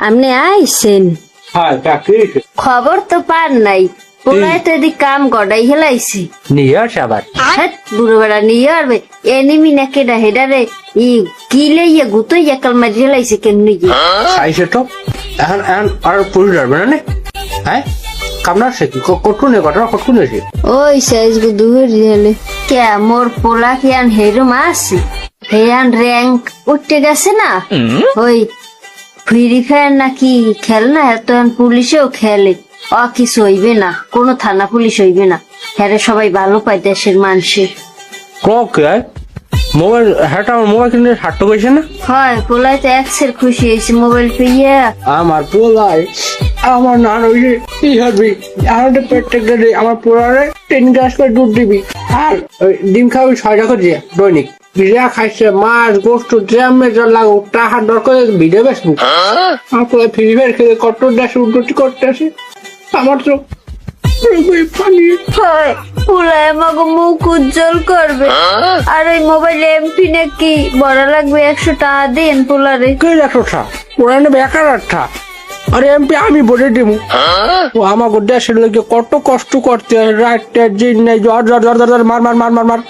আপনি আইছেন হ্যাঁ চাকরি খবর তো পান নাই পোলায় তো এদিক কাম গড়াই হেলাইছি নিয়ে আসে আবার বুড়ো বেড়া নিয়ে আসবে এনিমি না কেডা হেডারে ই কিলে ইয়ে গুতো ইয়ে কালমা হেলাইছে কেমনি গিয়ে আইসে তো এখন এখন আর পুরুষ যাবে না হ্যাঁ কামনা সে কি কটু নেই ঘটনা কটু নেই ওই সাইজ গো দুহর হেলে কে মোর পোলা কি আন হেরো মাসি হেয়ান র্যাঙ্ক উঠতে গেছে না ওই ফ্রি ফায়ার নাকি খেল না এত পুলিশেও খেলে কিছু হইবে না কোনো থানা পুলিশ হইবে না হ্যাঁ সবাই ভালো পায় দেশের মানুষের কে মোবাইল হ্যাঁ আমার মোবাইল কিনে হাঁটতে গেছে না হয় পোলাই তো একসের খুশি হয়েছে মোবাইল পেয়ে আমার পোলাই আমার নান ওই যে কি হবি আমাদের প্রত্যেকটা আমার পোলারে 10 গ্লাস করে দুধ দিবি আর ডিম খাবি 6 টাকা দিয়ে দৈনিক বিরিয়া খাইছে মাছ গোস্ত জ্যামে জল লাগো টাকা দরকার ভিডিও বেসবো আমার পোলাই ফ্রি ফায়ার খেলে কত দেশ উন্নতি করতে আসে আমার তো পানি হয় পোলাই আমাকে মুখ উজ্জ্বল করবে আর ওই মোবাইল এমপি নাকি বড় লাগবে 100 টাকা দিন পোলারে কে দেখো ওরা নেবে 1000 আরে এমপি আমি বলে দিব ও আমাকে দেশের লোকে কত কষ্ট করতে রাত দিন নেই জ্বর জ্বর জ্বর জ্বর মার মার মার মার মার